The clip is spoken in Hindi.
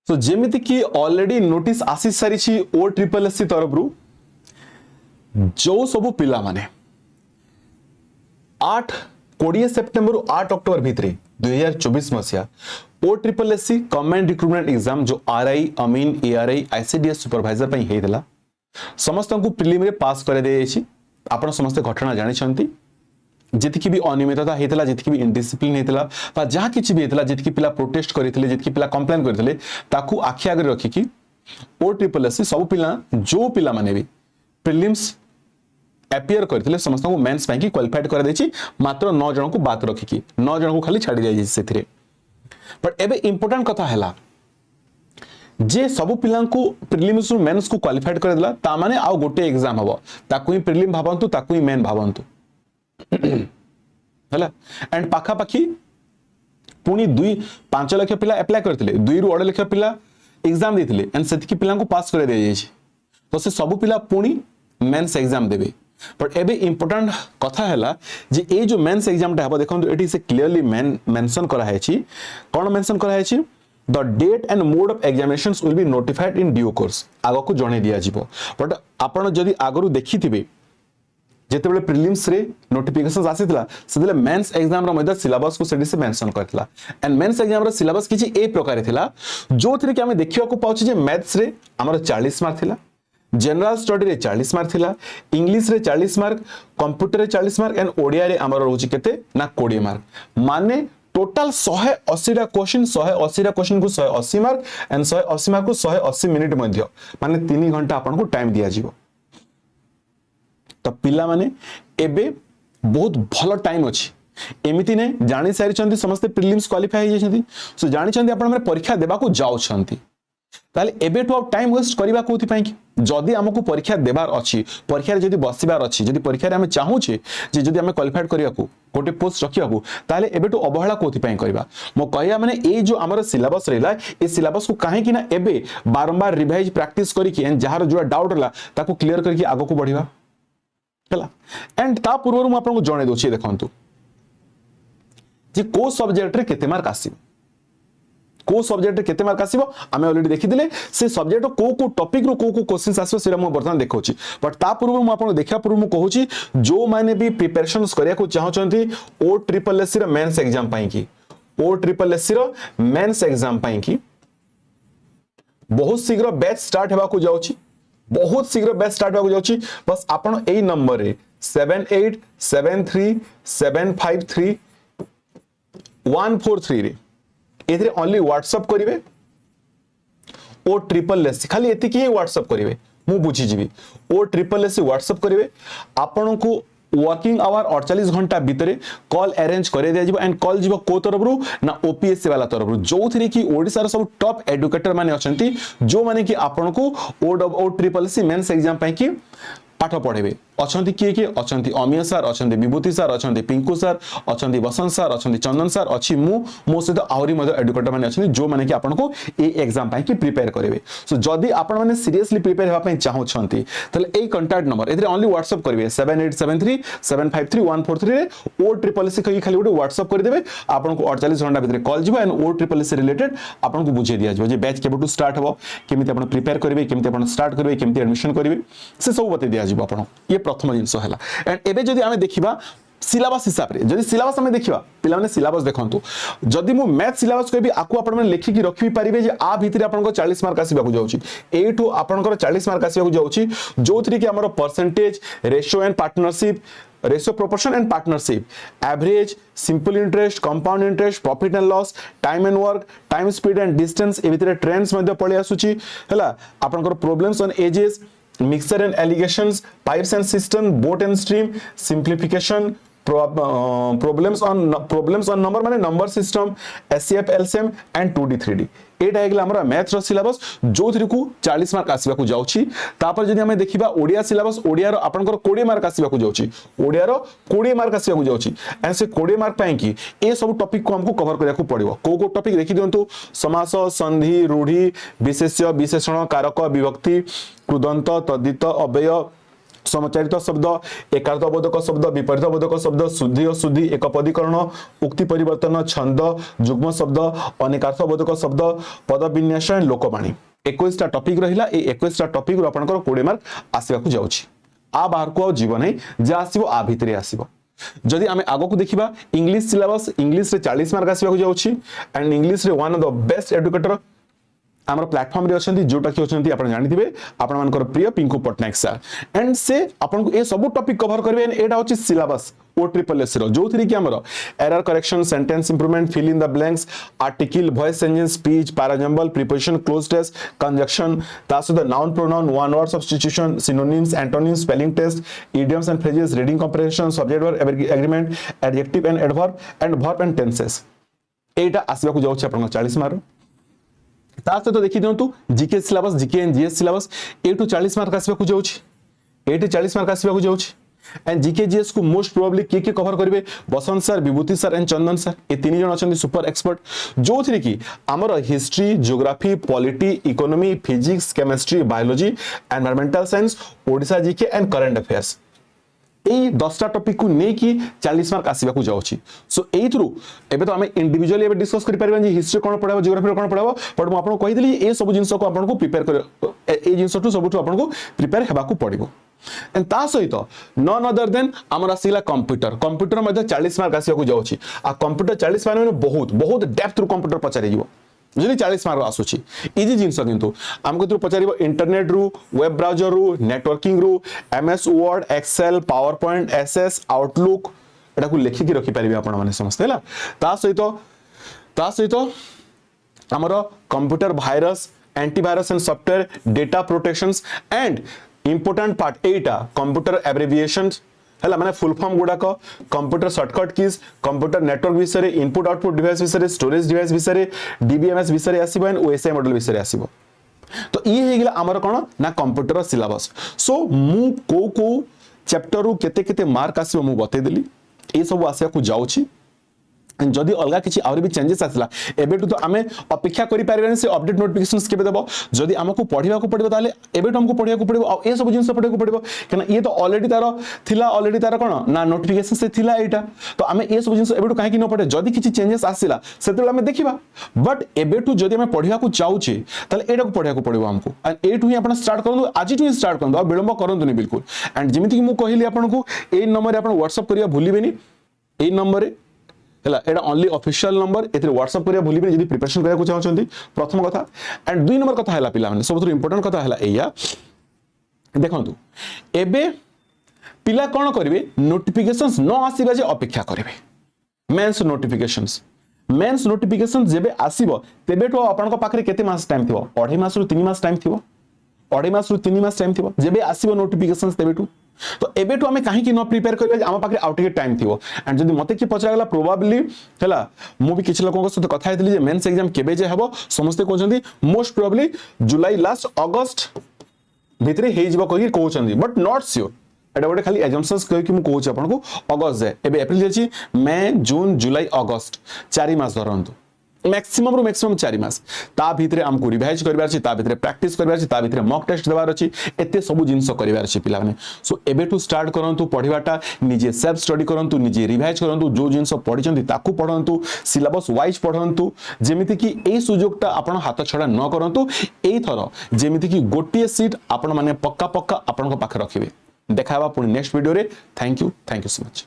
सो जेमिति कि ऑलरेडी नोटिस आसी सारी ओ ट्रिपल एससी तरफ रु जो सब पिला माने 20 सेप्टेम्बर 8 अक्टोबर भितर 2024 मसीहा O triple SC combined recruitment exam जो आरआई अमीन एआरआई आईसीडीएस सुपरवाइजर पई हेइतला समस्त को प्रिलिम रे पास करे दे छी। आपण समस्त घटना जानि छंती जेतिकी भी अनियमितता हेतला जेतिकी भी इनडिसिप्लिन हेतला बा जहा किछि भी हेतला जेतिकी पिला प्रोटेस्ट करितले जेतिकी पिला कंप्लेन करितले ताकू आखि आगे रखी कि ओ ट्रिपल एससी सब पिला जो पिला माने भी प्रिलिम्स एपियर करथिले समस्त को मेंस ପାଇଁ की क्वालिफाइड करा देछि मात्र 9 जन को बात रखी कि 9 जन को खाली छाडी जाई सेथिरे। बट एबे इंपोर्टेंट कथा हैला जे सब पिला को प्रिलिम्स रु मेंस को क्वालिफाइड कर देला ता माने आ गोटे एग्जाम हबो ताकू ही प्रिलिम भावंतु ताकू ही मेन भावंतु हला एंड पाखा पाखी पुनी 5 लाख पिला अप्लाई करथिले 2 रु 8 लाख पिला एग्जाम देथिले एंड सेति की पिला को पास कर दे जाई तो से सब पिला पुनी मेंस एग्जाम देबे। बट एबे इंपोर्टेंट कथा हैला जे ए जो मेंस एग्जाम ता हबो देखंतु एटी से क्लियरली मेंशन करा है छी कोन मेंशन करा है छी the date and mode of examinations will be notified in due course आगो को जणे दिया जिवो। बट आपण जदी आगरु देखिथिबे जेते बेले प्रीलिम्स रे नोटिफिकेशंस आसीतला सेदिले मेंस एग्जाम रो मध्य सिलेबस को सेडी से मेंशन करतला एंड मेंस एग्जाम रो सिलेबस किछि ए प्रकार थिला जो थरे कि हमें देखियो को पाउछि जे मैथ्स रे हमर 40 मार्क थिला जनरल स्टडी रे 40 मार्क थिला इंग्लिश रे 40 मार्क कंप्यूटर रे 40 मार्क एंड ओडिया रे हमर रहउछि केते ना 20 मार्क माने टोटल 180 टा क्वेश्चन 180 टा क्वेश्चन को 180 मार्क एंड 180 मार्क को 180 मिनिट मध्य माने 3 घंटा आपन को टाइम दिया जिवो। तो पिला माने एबे बहुत भलो टाइम अछि एमिति ने जानि सारि छंती समस्त प्रीलिम्स क्वालिफाई हे छंती सो जानि छंती आपन हमरे परीक्षा देबा को जाउ छंती ताले एबे टू टाइम वेस्ट करबा कोथि पई कि जदी हमकु परीक्षा देबार अछि परीक्षा रे जदी बसिबार अछि जदी परीक्षा रे हम चाहू छे जे जदी हम क्वालिफाइड करिया को गोटे पोस्ट रखिया को ताले एबे टू अवहेला कोथि पई करबा मो कहया माने ए जो हमर सिलेबस रहला ए सिलेबस को काहे कि ना एबे बारंबार रिवाइज प्रैक्टिस करी कि एंड जहार जो डाउट रहला ताको क्लियर करके आगो को बढ़िबा हला एंड ता पूर्व रु आपन को जणे दोछि देखंतु जे को सब्जेक्ट रे केते मार्क आसी को सब्जेक्ट रे केते मार्क आसीबो आमे ऑलरेडी देखि दिले से सब्जेक्ट को टॉपिक रो को क्वेश्चंस आसीबो सेरा मो बर्तन देखौछि। बट ता पूर्व मु आपन देखिया पूर्व मु कहूछि जो माने भी प्रिपरेशंस करिया को चाहछंती ओ ट्रिपल एससी रो मेंस एग्जाम पई की ओ ट्रिपल एससी रो मेंस एग्जाम पई की बहुत शीघ्र बैच स्टार्ट हेबा को जाउछि बहुत शीघ्र बैच स्टार्ट हेबा को जाउछि बस आपन एई नंबर रे 7873753143 रे एथरे ओनली व्हाट्सएप करिवे ओ ट्रिपल एससी खाली एति की व्हाट्सएप करिवे मु बुझी जीवी ओ ट्रिपल एससी व्हाट्सएप करिवे आपन को वर्किंग आवर 48 घंटा भीतर कॉल अरेंज करे दिया जिवो एंड कॉल जिवो को तरफ रु ना ओपीएससी वाला तरफ रु जो थरे की ओडिसा रो सब टॉप एजुकेटर माने अछंती जो माने की आपन को ओ ट्रिपल एससी मेंस एग्जाम पई की पाठ पढ़ेबे अछंती किए अछंती अमिय सर अछंती विभूति सर अछंती पिंकू सर अछंती बसंत सर अछंती चंदन सर अछि मो सहित आहुरी मदर एजुकेटर माने अछंती जो माने कि आपन को ए एग्जाम पई कि प्रिपेयर करेबे। सो जदी आपन माने सीरियसली प्रिपेयर हेबा पई चाहौ छंती तले ए कांटेक्ट नंबर एथरे ओनली व्हाट्सएप करिवे 7873753143 रे ओ ट्रिपल एससी कहि खाली गोटे व्हाट्सएप कर देबे आपन को 48 घंटा भीतर कॉल जिवो and O triple SC related आपन को बुझे दिया जिवो जे बैच केबटू स्टार्ट हबो केमिति आपन प्रिपेयर करिवे केमिति आपन स्टार्ट करिवे केमिति एडमिशन करिवे से सब बते दिया जिवो आपन ये प्रथम जिंस हैला एंड एबे जदी आमे देखिबा सिलेबस हिसाब रे जदी सिलेबस हमें देखिबा पिला माने सिलेबस देखंतु जदी मु मैथ सिलेबस कहबी आकु आपण माने लेखि कि रखि परिबे जे आ भितरे आपण को 40 मार्क आसीबा को जाउची एटू आपण को 40 मार्क आसीबा को जाउची जोथरि कि हमर percentage ratio and partnership ratio proportion and partnership average simple interest compound interest profit and loss time and work time speed and distance ए भितरे ट्रेंड्स मध्ये पळे आसुची हला आपण को problems on ages mixer and allegations pipes and cistern boat and stream simplification problems on number माने number system SCF LCM and 2D 3D एटा हेगला हमरा मैथ रो सिलेबस जो थ्री को 40 मार्क आसीबा को जाउची तापर जदी हमें देखिबा ओडिया सिलेबस ओडिया रो आपनकर 20 मार्क आसीबा को जाउची ओडिया रो 20 मार्क आसीबा को जाउची एंड से 20 मार्क पई की ए सब टॉपिक को हमको कवर करिया को पड़िबो को टॉपिक देखि दियंतु समास संधि रूढ़ी विशेष्य विशेषण कारक विभक्ति कृदंत तद्धित अव्यय समचारित शब्द, एकार्थबोधक शब्द, विपरीतबोधक शब्द, शुद्धि अशुद्धि, एकपदीकरण, उक्ति परिवर्तन, छंद, जुग्म शब्द, अनेकार्थबोधक शब्द, पद विन्यास एंड लोकवाणी 21 टा टॉपिक रहिला। ए 21 टा टॉपिक रो आपनकर 20 मार्क आसीबाकू जाउछि। आ बाहर को जीव नहीं जा आसीबो आ भितरे आसीबो। जदि आमे आगो को देखिबा इंग्लिश सिलेबस, इंग्लिश रे 40 मार्क आसीबाकू जाउछि एंड इंग्लिश रे one of the best educator आमर प्लेटफॉर्म रे अछंती, जोटा कि अछंती आपण जानिथिबे आपण मानकर प्रिय पिंकू पटनायक सर एंड से आपण को ए सब टॉपिक कवर करबे। एटा होछि सिलेबस ओ ट्रिपल एस रो, जो थरी कि हमर error correction, sentence improvement, fill in the blanks, article, voice changing, speech, parajumble, preposition, cloze test, conjunction, तास the noun pronoun, one word substitution, synonyms, antonyms, spelling test, idioms and phrases, reading comprehension, subject verb agreement, adjective and adverb and verb and tenses. एटा आसीबाकू जाउछि आपण 40 मार्क। ता सहित देखि दियंतु GK syllabus, GK and GS syllabus ए टू 40 मार्क आसीबाकू जाउछि, ए टू 40 मार्क आसीबाकू जाउछि एंड जीके जीएस को मोस्ट प्रोबेबली के कवर करिवे Basant sir, Bibhuti sir and Chandan sir. ए तीन जण अछंती सुपर एक्सपर्ट, जो थरी कि हमर history, geography, polity, economy, physics, chemistry, biology, environmental science, Odisha GK and current affairs ए 10टा टॉपिक को नै कि 40 मार्क आसीबाकू जाउछि। सो एई थ्रू एबे तो हमें इंडिविजुअली एबे डिस्कस करि परबा जे हिस्ट्री कोन पढाबो, ज्योग्राफी कोन पढाबो, बट म आपन कहि देली ए सब जिंस को आपन को प्रिपेयर कर, ए जिंस टू सब आपन को प्रिपेयर हेबाकू पड़िबो। एंड ता सहित नॉन अदर देन हमर आसीला कंप्यूटर, कंप्यूटर मध्ये 40 मार्क आसीबाकू जाउछि। आ कंप्यूटर 40 मार्क में बहुत बहुत डेप्थ रू कंप्यूटर पचारि जिवो। जदि 40 मार्क आसुछि इजी जिंस, किंतु हमको तो पचारिबो इंटरनेट रू, वेब ब्राउजर रू, नेटवर्किंग रू, MS Word, Excel, PowerPoint, SS, Outlook एटा को लेखि कि रखि परिबे आपण माने समस्त हैला। ता सहित हमर computer virus, antivirus and software, data protections and important part Etah computer abbreviations हैला, माने फुल फॉर्म गुडा को computer shortcut keys, computer network विषय रे, इनपुट आउटपुट डिवाइस विषय रे, स्टोरेज डिवाइस विषय रे, डीबीएमएस विषय रे आसीबो एंड ओएसआई मॉडल विषय रे आसीबो। तो ये हे गेला हमर कोन ना कंप्यूटर सिलेबस। सो मु को चैप्टर रु केते केते मार्क आसीबो मु बते देली, ए सब आसिया को जाउछि। जदि अलगा किछि और भी चेंजेस आसला एबेटू तो आमे अपेक्षा करि पारिबेन से अपडेट नोटिफिकेशंस केबे देबो। जदि हमको पढिबा को पड़िबो ताले एबेटू हमको पढिबा को पड़िबो आ ए सब जिंस पढिबा को पड़िबो, केना ये तो ऑलरेडी तार कोन ना नोटिफिकेशन से थिला एटा। तो आमे ए सब जिंस एबेटू काहे कि न पढे, जदि किछि चेंजेस आसिला सेते आमे देखिबा। बट एबेटू जदि आमे पढिबा को चाहूछि ताले एटा को पढिबा को पड़िबो हमको। एंड एटू ही आपण स्टार्ट करनु, आज टू ही स्टार्ट करनु, विलंब करंतुनी बिल्कुल। एंड जेमिति कि मु कहिली आपनको ए नंबर रे आपण व्हाट्सएप करिया भूलिबेनी, ए नंबर रे हैला एटा ओनली ऑफिशियल नंबर, एथरे व्हाट्सएप करिया भूलिबेनी जदि प्रिपरेशन करिया को चाहछंती। प्रथम कथा एंड दुई नंबर कथा हैला पिला माने सबथु इंपोर्टेंट कथा हैला एया देखंतु एबे पिला कोन करिवे, नोटिफिकेशंस न आसीबा जे अपेक्षा करिवे। मेंस नोटिफिकेशन जेबे आसीबो तेबेटो आपन को पाखरे केते मास टाइम थिबो, 2.5 मास रु 3 मास टाइम थिबो, 2.5 मास रु 3 मास टाइम थिबो जेबे आसीबो नोटिफिकेशंस तेबेटू। तो एबेटू आमे काहे कि न प्रिपेयर करबे, आम पाखरे आउटके टाइम थिबो। एंड जदि मते कि पचरा गला प्रोबेबली हैला मु भी किछ लोकन सहित कथा हेतली जे मेंस एग्जाम केबे जे हबो, समस्त कहउछंती मोस्ट प्रोबेबली जुलाई लास्ट अगस्त भितरे हे जिवो कहि कहउछंती, बट नॉट श्योर। एटा गोटे खाली एजम्पशंस कहि कि मु कहउछ आपनको अगस्त जाय, एबे अप्रैल जेछि, मई, जून, जुलाई, अगस्त 4 मास धरंतु, मैक्सिमम रु मैक्सिमम 4 मास। ता भितरे हमको रिवाइज करबार छी, ता भितरे प्रैक्टिस करबार छी, ता भितरे मॉक टेस्ट देबार छी, एते सब जिंस करबार छी पिला माने। सो एबे टू स्टार्ट करंतु पढिबाटा, निजे सेल्फ स्टडी करंतु, निजे रिवाइज करंतु, जो जिंस पढिचंती ताकू पढंतु, सिलेबस वाइज पढंतु, जेमिति कि एई सुजोगटा आपण हाथ छडा न करंतु। एई थरो जेमिति कि गोटिए सीट आपण माने पक्का पक्का आपण को पाखे रखिबे। देखाबा पुनी नेक्स्ट वीडियो रे। Thank you so much.